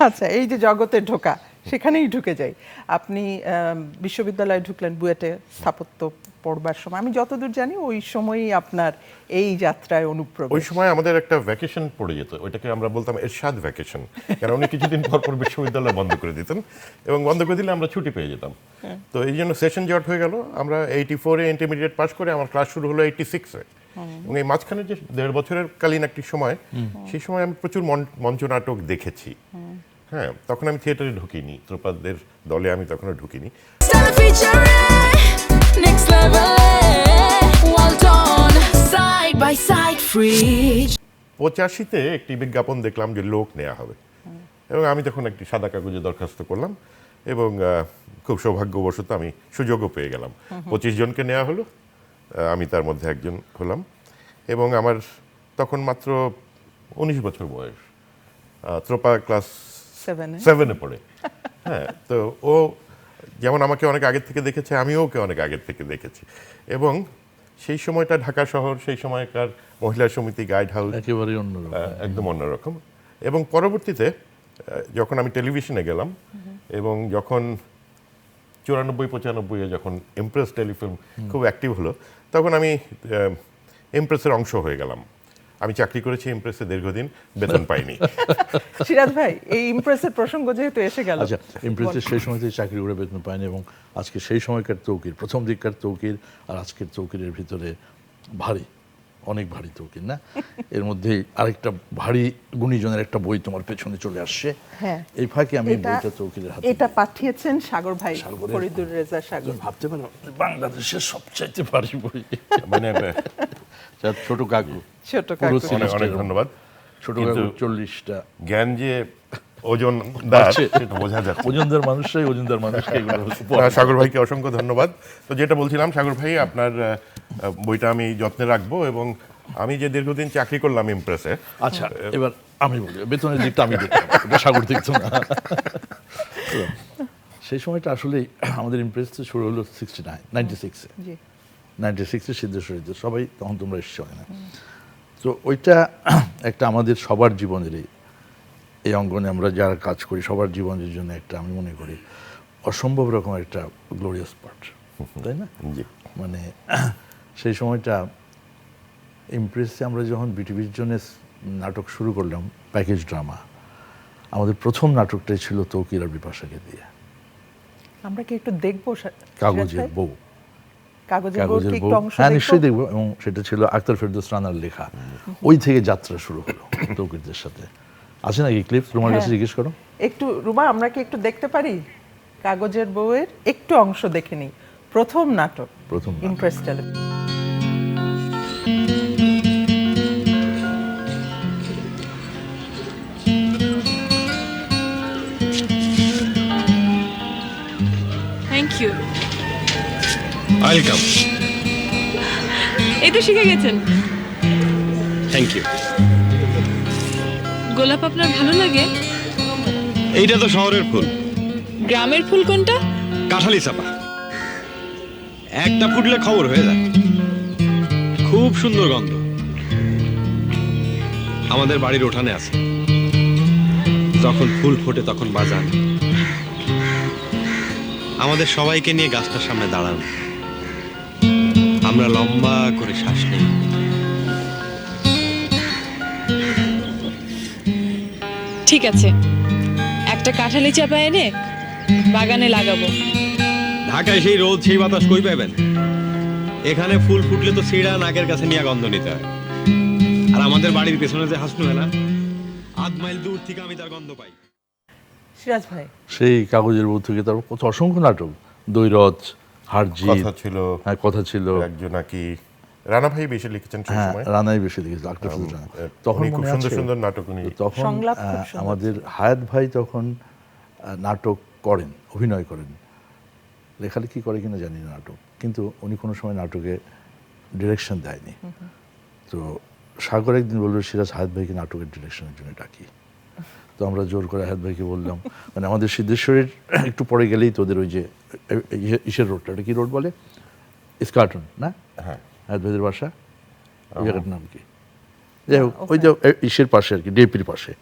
আচ্ছা, এই যে জগতে ঢোকা, সেখানেই ঢুকে যাই। আপনি বিশ্ববিদ্যালয়ে ঢুকলেন বুয়েটে স্থাপত্য পড়বার সময়, আমি যতদূর জানি ওই সময়ই আপনার এই যাত্রায় অনুপ্রবেশ। ওই সময় আমাদের একটা ভ্যাকেশন পড়ে যেত, ওইটাকে আমরা বলতাম এরশাদ ভ্যাকেশন, কারণ উনি কিছুদিন পর পর বিশ্ববিদ্যালয় বন্ধ করে দিতেন এবং বন্ধ করে দিলে আমরা ছুটি পেয়ে যেতাম। তো এই জন্য সেশন জট হয়ে গেল। আমরা 84-এ ইন্টারমিডিয়েট পাস করে আমার ক্লাস শুরু হলো 86-এ, এবং এই মাঝখানে যে 1.5 বছরের কালীন একটি সময়, সেই সময় আমি প্রচুর মঞ্চ নাটক দেখেছি। হ্যাঁ, তখন আমি থিয়েটারে ঢুকিনি, ত্রোপাদের দলে আমি তখনও ঢুকিনি। Next level, well done, side by side, free. 85-তে একটি বিজ্ঞাপন দেখলাম যে লোক নেওয়া হবে, এবং আমি তখন একটি সাদা কাগজে দরখাস্ত করলাম, এবং খুব সৌভাগ্যবশত আমি সুযোগও পেয়ে গেলাম। 25 জনকে নেওয়া হলো, আমি তার মধ্যে একজন হলাম, এবং আমার তখন মাত্র 19 বছর বয়স। ত্রোপা ক্লাস 7-এ পড়ে। হ্যাঁ, তো ও যেমন আমাকে অনেক আগের থেকে দেখেছে, আমিও ওকে অনেক আগের থেকে দেখেছি, এবং সেই সময়টা ঢাকা শহর, সেই সময়কার মহিলা সমিতি, গাইড হাউস একেবারেই অন্যরকম, একদম অন্যরকম। এবং পরবর্তীতে যখন আমি টেলিভিশনে গেলাম, এবং যখন 94-95-এ যখন এমপ্রেস টেলিফিল্ম খুব অ্যাক্টিভ হলো, তখন আমি এমপ্রেসের অংশ হয়ে গেলাম। আমি চাকরি করেছি এমপ্রেসে দীর্ঘদিন, বেতন পাইনি। সিরাজ ভাই, এই ইমপ্রেসের প্রসঙ্গ যেহেতু এসে গেল, আচ্ছা, ইমপ্রেসের সেই সময় থেকে চাকরি করে বেতন পায়নি, এবং আজকে সেই সময়কার তৌকির, প্রথম দিককার তৌকির আর আজকের তৌকিরের ভিতরে ভারী, অনেক ভারী তৌকির না? এর মধ্যে আরেকটা ভারী গুণীজনের একটা বই তোমার পেছনে চলে আসছে। হ্যাঁ, এই ফাঁকে আমি বইটা তৌকিরের হাতে, এটা পাঠিয়েছেন সাগর ভাই, ফরিদুর রেজা সাগর। ভাবতে পারো বাংলাদেশের সবচাইতে ভারী বই, মানে ছোট কাকু, ছোট পুরো কাকু। অনেক অনেক ধন্যবাদ। ছোট কাকু 40টা। জ্ঞান যে ওজনদার সেটা বোঝা যাচ্ছে। ওজনদার মানুষরাই ওজনদার মানুষকে এগুলো সাগর ভাইকে অসংখ্য ধন্যবাদ। তো যেটা বলছিলাম, সাগর ভাই, আপনার বইটা আমি যত্নে রাখবো, এবং আমি যে দীর্ঘদিন চাকরি করলাম ইমপ্রেসে। আচ্ছা, এবার আমি বলি, বেতনের দিকটা আমি দেখতাম, ওটা সাগর দেখতো না। সেই সময়টা আসলে আমাদের ইমপ্রেস শুরু হলো 96-এ, 96-এ সিদ্ধেশ্বরীতে, সবাই তখন তোমরা এসেছো না? তো ওইটা একটা আমাদের সবার জীবনেরই, এই অঙ্গনে আমরা যারা কাজ করি সবার জীবনের জন্য একটা, আমি মনে করি অসম্ভব রকম একটা গ্লোরিয়াস পার্ট, তাই না? মানে সেই সময়টা ইমপ্রেসে আমরা যখন বিটিভির জন্য নাটক শুরু করলাম, প্যাকেজ ড্রামা, আমাদের প্রথম নাটকটাই ছিল তৌকির আর বিপাশাকে দিয়ে। আমরা কি একটু দেখবো? কাগজের বউ, কাগজের বউ, হ্যাঁ নিশ্চয়ই দেখবো। এবং সেটা ছিল আক্তার ফেরদৌস রানার লেখা। ওই থেকে যাত্রা শুরু হলো তৌকিরদের সাথে। আছে নাকি ক্লিপ? রুমার কাছে জিজ্ঞেস করো একটু। রুমা, আমরা কি একটু দেখতে পারি কাগজের বউয়ের একটু অংশ দেখে নিই? প্রথম নাটক, প্রথম Impress television. Thank you. Welcome. এই তো শিখে গেছেন। Thank you. গোলাপ আপনার ভালো লাগে? এইটা তো শহরের ফুল। গ্রামের ফুল কোনটা? কাঁঠালি চাপা, একটা ফুটলে খবর হয়ে যায়, খুব সুন্দর গন্ধ। আমাদের বাড়ির উঠানে আছে, যখন ফুল ফোটে তখন বাজান। আমাদের সবাইকে নিয়ে গাছটার সামনে দাঁড়ান, আমরা লম্বা করে শ্বাস নিই। ঠিক আছে, একটা কাঁঠালি চাপা এনে বাগানে লাগাবো। ঢাকায় সেই রোদ সেই বাতাস কই পাবেন? এখানে ফুল ফুটলে তো সিঁড়া নাকের কাছে নিয়ে গন্ধ নিতে হয়। আর আমাদের বাড়ির পেছনে যে হাসনু মেলা, 8 মাইল দূর থেকে আমি তার গন্ধ পাই। সিরাজ ভাই, সেই কাগজের বউ থেকে তারপর কত অসংখ্য নাটক, দৈরথ, হারজি, কথা ছিল, হ্যাঁ কথা ছিল, একজন নাকি রানা ভাই বেশি লিখেছেন সেই হ্যাঁ সময়। রানাই বেশি লিখেছিল, আক্তার ফেরদৌস রানা। তখন খুব সুন্দর সুন্দর নাটক উনি, তখন সংলাপ খুব সুন্দর। আমাদের হায়াত ভাই তখন নাটক করেন, অভিনয় করেন, লেখালেখি করে কিনা জানি না নাটক, কিন্তু উনি কোনো সময় নাটকে ডিরেকশন দেয়নি। তো সাগর একদিন বললো, সিরাজ হায়াত ভাইকে নাটকের ডিরেকশনের জন্য ডাকি। তো আমরা জোর করে হায়াত ভাইকে বললাম, মানে আমাদের সিদ্ধেশ্বরের একটু পরে গেলেই তোদের ওই যে ইসের রোডটা, ওটা কি রোড বলে, ইস্কার্টন না? হ্যাঁ, হায়াত ভাইদের বাসা, ওই জায়গাটার নাম কি? যাই হোক, ওই যে ইসের পাশে আর কি, ডিএপির পাশে।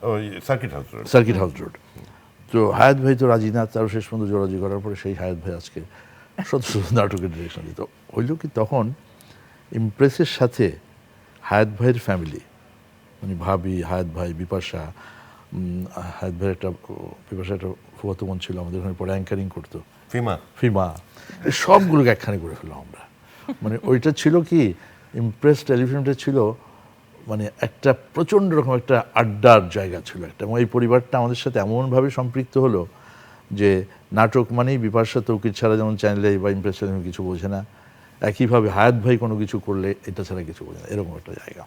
ওই circuit house road. Circuit house road. তো হায়াত ভাই তো রাজি না, তারও শেষ পর্যন্ত জোরাজি করার পরে সেই হায়াত ভাই আজকে শত শত নাটকের ডিরেকশন দিত। হইল কি তখন ইমপ্রেসের সাথে হায়াত ভাইয়ের ফ্যামিলি, মানে ভাবি, হায়াত ভাই, বিপাশা, হায়াত ভাইয়ের বিপাশা একটা ফুফাতো বোন ছিল আমাদের ওখানে, পরে অ্যাঙ্কারিং করতো, ফিমা, এই সবগুলোকে একখানে করে ফেললাম আমরা। মানে ওইটা ছিল কি, ইমপ্রেস টেলিভিশনটা ছিল মানে একটা প্রচণ্ড রকম একটা আড্ডার জায়গা ছিল একটা, এবং এই পরিবারটা আমাদের সাথে এমনভাবে সম্পৃক্ত হলো যে নাটক মানেই বিপাশা তৌকির ছাড়া যেমন চ্যানেলে বা ইমপ্রেস টেলিভিশন কিছু বোঝে না, একইভাবে হায়াত ভাই কোনো কিছু করলে এটা ছাড়া কিছু বোঝে না, এরকম একটা জায়গা।